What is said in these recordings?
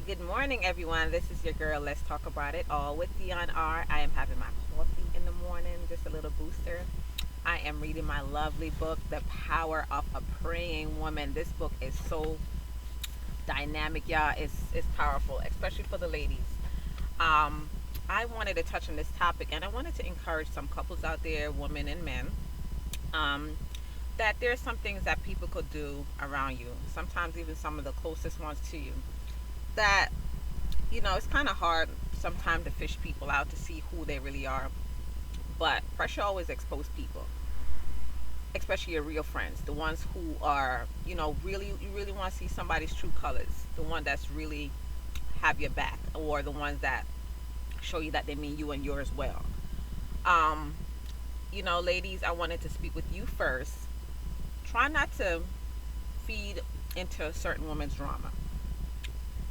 Good morning, everyone. This is your girl. Let's talk about it all with Dion R. I am having my coffee in the morning, just a little booster. I am reading my lovely book, The Power of a Praying Woman. This book is so dynamic, y'all. It's powerful, especially for the ladies. Um, I wanted to touch on this topic, and I wanted to encourage some couples out there, women and men, um, that there's some things that people could do around you. Sometimes even some of the closest ones to you. That it's kind of hard sometimes to fish people out to see who they really are. But pressure always exposes people, especially your real friends, the ones who are, really you really want to see somebody's true colors, the one that's really have your back, or the ones that show you that they mean you and yours well. Um, ladies, I wanted to speak with you first. Try not to feed into a certain woman's drama,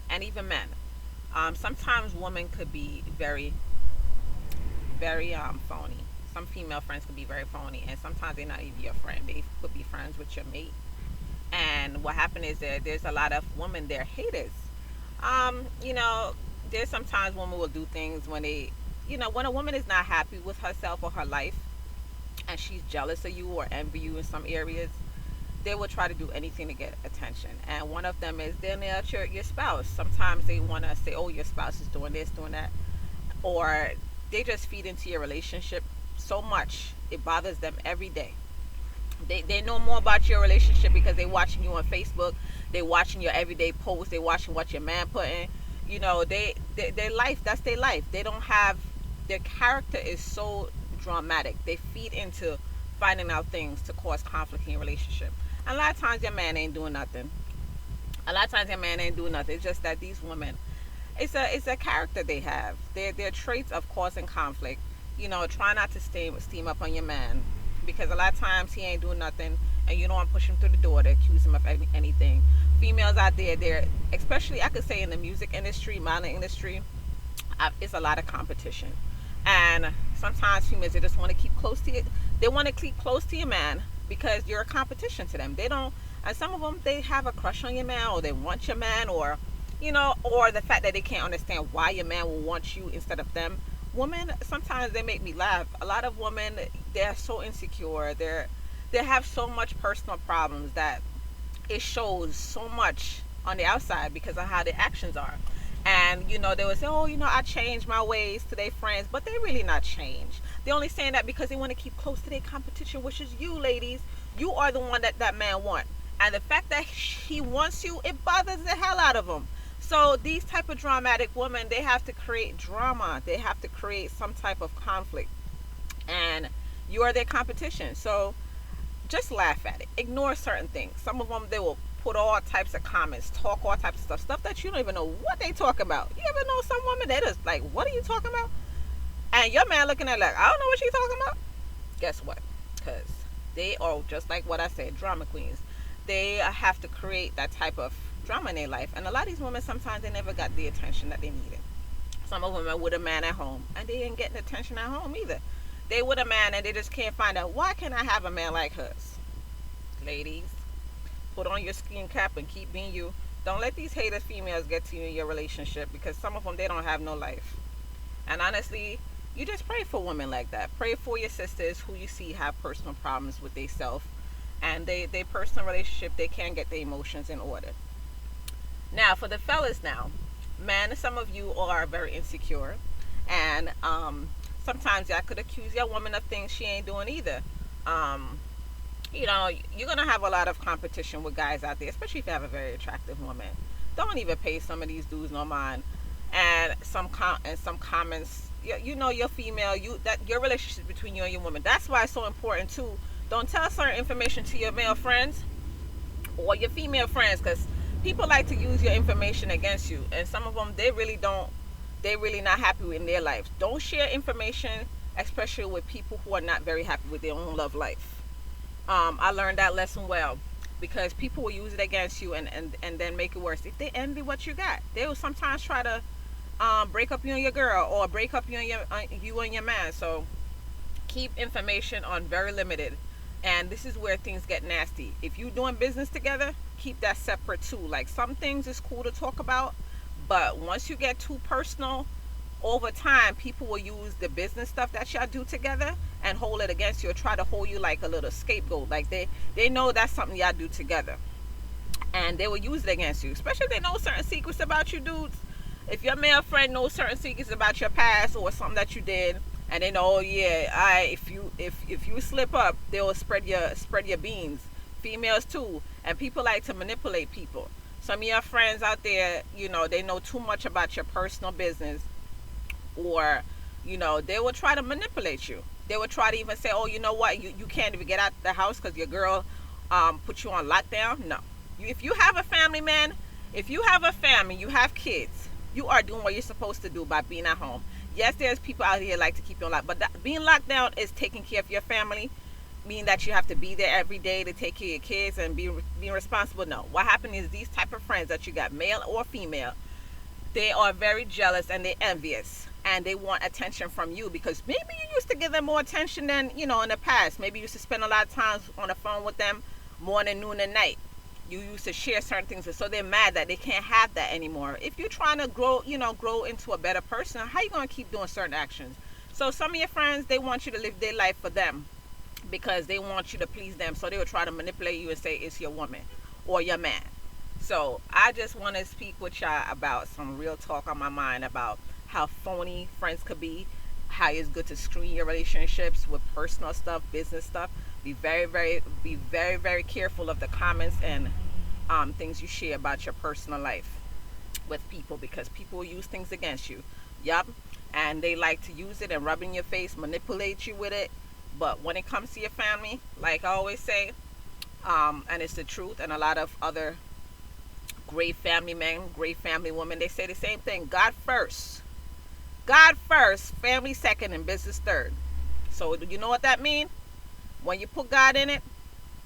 and even men. Sometimes women could be very, very phony. Some female friends could be very phony, and sometimes they're not even your friend. They could be friends with your mate. And what happened is that there's a lot of women they're haters. You know, there's sometimes women will do things when when a woman is not happy with herself or her life, and she's jealous of you or envy you in some areas, they will try to do anything to get attention. And one of them is they'll nail at your spouse. Sometimes they want to say, oh, your spouse is doing this, doing that. Or they just feed into your relationship so much, it bothers them every day. They know more about your relationship because they're watching you on Facebook. They're watching your everyday posts. They're watching what your man put in. Their life, that's their life. They don't have, their character is so dramatic. They feed into finding out things to cause conflict in your relationship. And a lot of times your man ain't doing nothing. A lot of times your man ain't doing nothing. It's just that these women, it's a character they have. They're traits of causing conflict. Try not to steam up on your man, because a lot of times he ain't doing nothing, and you don't want to push him through the door to accuse him of anything. Females out there, they're, especially I could say in the music industry, modeling industry, it's a lot of competition. And sometimes females, they just want to keep close to you. They want to keep close to your man because you're a competition to them. They don't, and some of them, they have a crush on your man, or they want your man, or or the fact that they can't understand why your man will want you instead of them. Women, sometimes they make me laugh. A lot of women, they're so insecure. They have so much personal problems that it shows so much on the outside because of how their actions are. And they would say, oh, I changed my ways to their friends, but they really not changed. They're only saying that because they want to keep close to their competition, which is you, ladies. You are the one that man wants, and the fact that he wants you, it bothers the hell out of him. So these type of dramatic women, they have to create drama. They have to create some type of conflict, and you are their competition. So just laugh at it. Ignore certain things. Some of them, they will put all types of comments, talk all types of stuff that you don't even know what they talk about. You ever know some women that is like, what are you talking about? And your man looking at like, I don't know what she's talking about. Guess what? Because they are just like what I said, drama queens. They have to create that type of drama in their life. And a lot of these women, sometimes they never got the attention that they needed. Some of them are with a man at home, and they ain't getting attention at home either. They with a man, and they just can't find out, why can't I have a man like hers? Ladies, put on your skin cap and keep being you. Don't let these hater females get to you in your relationship, because some of them, they don't have no life. And honestly, you just pray for women like that. Pray for your sisters who you see have personal problems with themselves, and they personal relationship, they can't get their emotions in order. Now for the fellas, now man, some of you are very insecure, and sometimes y'all could accuse your woman of things she ain't doing either. um you're gonna have a lot of competition with guys out there, especially if you have a very attractive woman. Don't even pay some of these dudes no mind. And some comments, you're female, that your relationship between you and your woman, that's why it's so important too. Don't tell certain information to your male friends or your female friends, because people like to use your information against you, and some of them, they really don't, they really not happy in their lives. Don't share information, especially with people who are not very happy with their own love life. I learned that lesson well, because people will use it against you, and then make it worse. If they envy what you got, they will sometimes try to break up you and your girl, or break up you and your man. So keep information on very limited. And this is where things get nasty. If you doing business together, keep that separate too. Like, some things is cool to talk about, But once you get too personal, over time, people will use the business stuff that y'all do together and hold it against you, or try to hold you like a little scapegoat. Like they know that's something y'all do together, and they will use it against you, especially if they know certain secrets about you, dudes. If your male friend knows certain secrets about your past or something that you did, and they know, oh yeah, if you slip up, they will spread your beans. Females too, and people like to manipulate people. Some of your friends out there, they know too much about your personal business, or they will try to manipulate you. They will try to even say, oh, you know what, you can't even get out the house because your girl put you on lockdown. No. If you have a family, man, if you have a family, you have kids, you are doing what you're supposed to do by being at home. Yes, there's people out here like to keep you on lock, but being locked down is taking care of your family, meaning that you have to be there every day to take care of your kids and being responsible. No. What happened is these type of friends that you got, male or female, they are very jealous and they're envious, and they want attention from you because maybe you used to give them more attention than in the past. Maybe you used to spend a lot of time on the phone with them, morning, noon, and night. You used to share certain things, so they're mad that they can't have that anymore. If you're trying to grow into a better person, how you gonna keep doing certain actions? So some of your friends, they want you to live their life for them because they want you to please them, so they will try to manipulate you and say it's your woman or your man. So I just want to speak with y'all about some real talk on my mind about how phony friends could be, how it's good to screen your relationships with personal stuff, business stuff. Be very careful of the comments and things you share about your personal life with people, because people will use things against you. Yup. And they like to use it and rub in your face, manipulate you with it. But when it comes to your family, like I always say, and it's the truth, and a lot of other great family men, great family women, they say the same thing. God first. God first, family second, and business third. So do you know what that means? When you put God in it,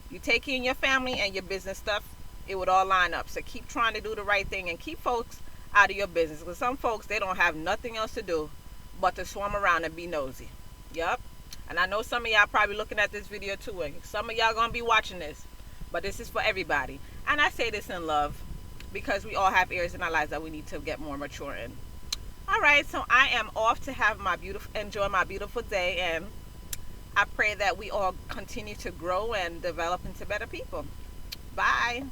you take in your family and your business stuff, it would all line up. So keep trying to do the right thing and keep folks out of your business. Because some folks, they don't have nothing else to do but to swarm around and be nosy. Yup. And I know some of y'all probably looking at this video too. And some of y'all going to be watching this. But this is for everybody. And I say this in love, because we all have areas in our lives that we need to get more mature in. All right, so I am off to have enjoy my beautiful day, and I pray that we all continue to grow and develop into better people. Bye.